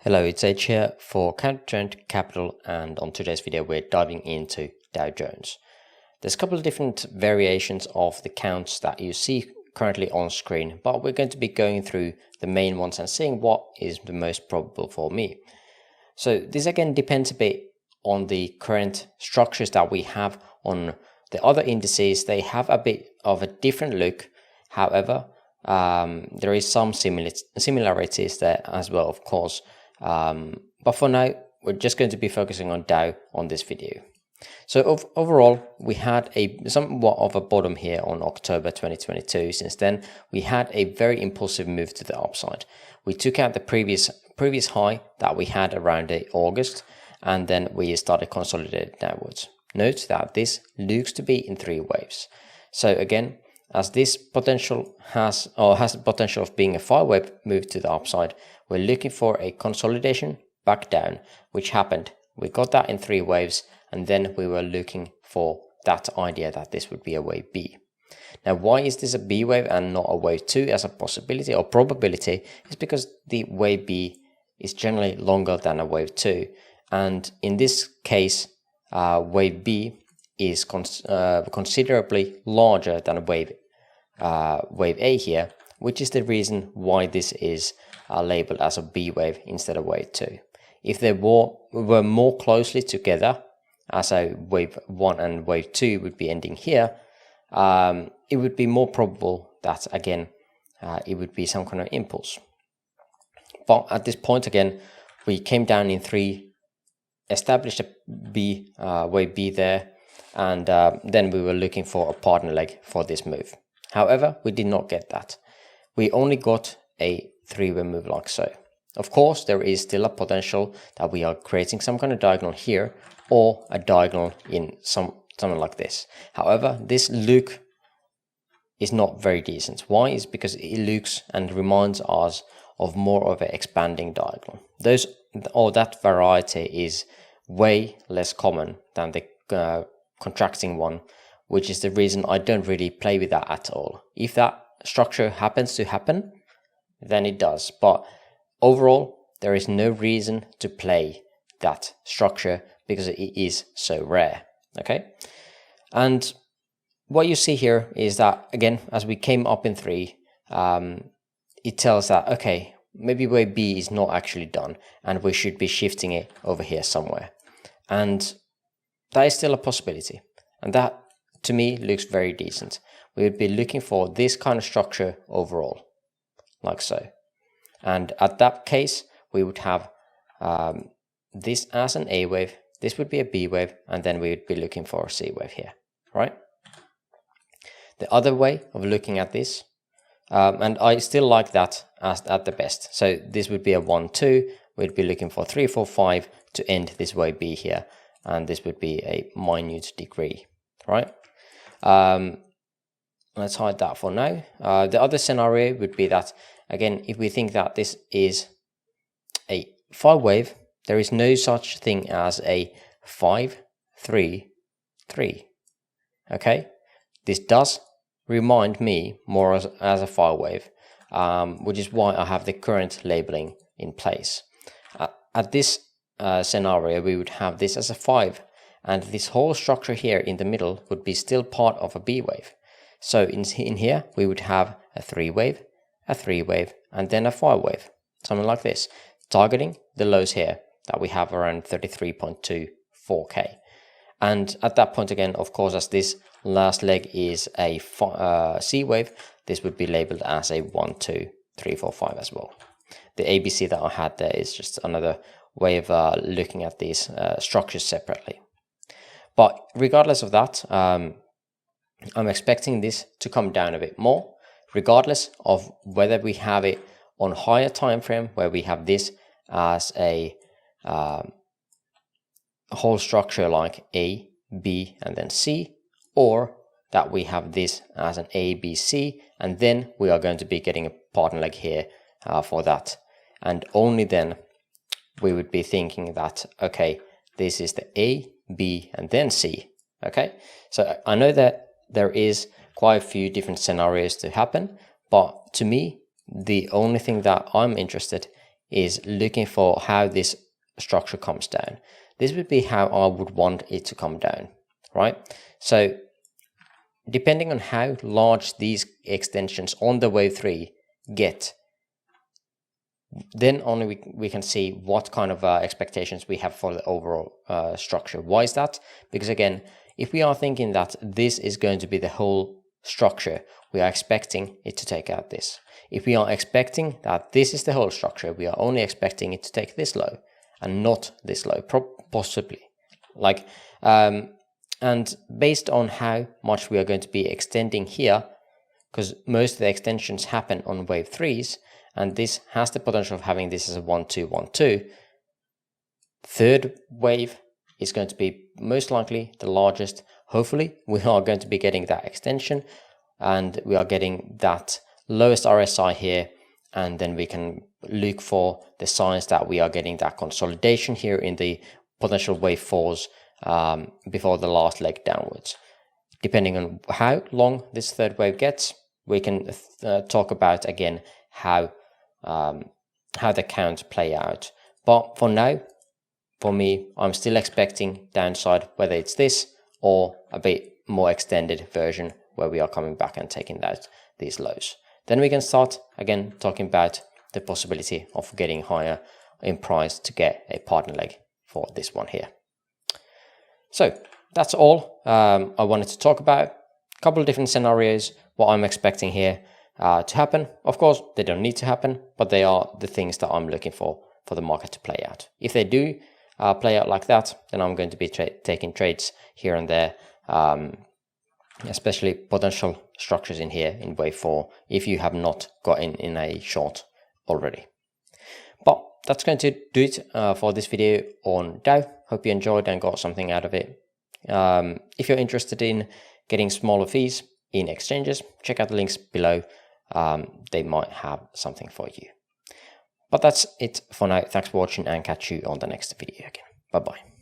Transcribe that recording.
Hello, it's H here for Countertrend Capital, and on today's video we're diving into Dow Jones. There's a couple of different variations of the counts that you see currently on screen, but we're going to be going through the main ones and seeing what is the most probable for me. So this again depends a bit on the current structures that we have on the other indices. They have a bit of a different look. However, there is some similarities there as well, of course. But for now, we're just going to be focusing on Dow on this video. So overall, we had somewhat of a bottom here on October 2022. Since then, we had a very impulsive move to the upside. We took out the previous high that we had around August, and then we started consolidating downwards. Note that this looks to be in three waves. So again, as this potential has the potential of being a 5-wave move to the upside, we're looking for a consolidation back down, which happened. We got that in 3 waves, and then we were looking for that idea that this would be a wave B. Now, why is this a B wave and not a wave 2 as a possibility or probability? Is because the wave B is generally longer than a wave 2, and in this case, wave B is considerably larger than a wave A here, which is the reason why this is labeled as a B wave instead of wave 2. If they were more closely together, as a wave 1 and wave 2 would be ending here, it would be more probable that again it would be some kind of impulse. But at this point again, we came down in 3, established a B, wave B there, and then we were looking for a partner leg for this move. However, we did not get that. We only got a 3-way move like so. Of course, there is still a potential that we are creating some kind of diagonal here or a diagonal in something like this. However, this look is not very decent. Why? Is because it looks and reminds us of more of an expanding diagonal. That variety is way less common than the contracting one, which is the reason I don't really play with that at all. If that structure happens to happen, then it does. But overall, there is no reason to play that structure because it is so rare. Okay, and what you see here is that again, as we came up in 3, it tells that okay, maybe wave B is not actually done, and we should be shifting it over here somewhere, and that is still a possibility, and that to me looks very decent. We would be looking for this kind of structure overall, like so. And at that case, we would have this as an A wave, this would be a B wave, and then we would be looking for a C wave here, right? The other way of looking at this, and I still like that as at the best. So this would be a 1, 2, we'd be looking for 3, 4, 5 to end this wave B here, and this would be a minute degree, right? Let's hide that for now. The other scenario would be that, again, if we think that this is a 5 wave, there is no such thing as a 5, 3, 3. Okay, this does remind me more as a 5 wave, which is why I have the current labeling in place. At this scenario, we would have this as a 5, and this whole structure here in the middle would be still part of a B wave. So in here, we would have a 3 wave, a 3 wave, and then a 5 wave, something like this, targeting the lows here that we have around 33.24k. And at that point again, of course, as this last leg is a C wave, this would be labeled as a 1, 2, 3, 4, 5 as well. The ABC that I had there is just another way of looking at these structures separately. But regardless of that, I'm expecting this to come down a bit more, regardless of whether we have it on higher time frame where we have this as a whole structure like A, B, and then C, or that we have this as an A, B, C, and then we are going to be getting a partner leg here for that. And only then we would be thinking that, okay, this is the A, B, and then C. Okay, so I know that there is quite a few different scenarios to happen, but to me, the only thing that I'm interested is looking for how this structure comes down. This would be how I would want it to come down, right? So depending on how large these extensions on the wave 3 get, then only we can see what kind of expectations we have for the overall structure. Why is that? Because again, if we are thinking that this is going to be the whole structure, we are expecting it to take out this. If we are expecting that this is the whole structure, we are only expecting it to take this low and not this low, possibly. Like, and based on how much we are going to be extending here, because most of the extensions happen on wave 3s, and this has the potential of having this as a 1, 2, 1, 2. Third wave is going to be most likely the largest. Hopefully, we are going to be getting that extension, and we are getting that lowest RSI here, and then we can look for the signs that we are getting that consolidation here in the potential wave 4s before the last leg downwards. Depending on how long this third wave gets, we can talk about again how the counts play out. But for now, for me, I'm still expecting downside, whether it's this or a bit more extended version where we are coming back and taking out these lows. Then we can start again talking about the possibility of getting higher in price to get a partner leg for this one here. So that's all I wanted to talk about. A couple of different scenarios, what I'm expecting here to happen. Of course, they don't need to happen, but they are the things that I'm looking for the market to play out. If they do play out like that, then I'm going to be taking trades here and there, especially potential structures in here in wave 4, if you have not got in a short already. But that's going to do it for this video on Dow. Hope you enjoyed and got something out of it. If you're interested in getting smaller fees in exchanges, check out the links below. They might have something for you. But that's it for now. Thanks for watching and catch you on the next video again. Bye bye.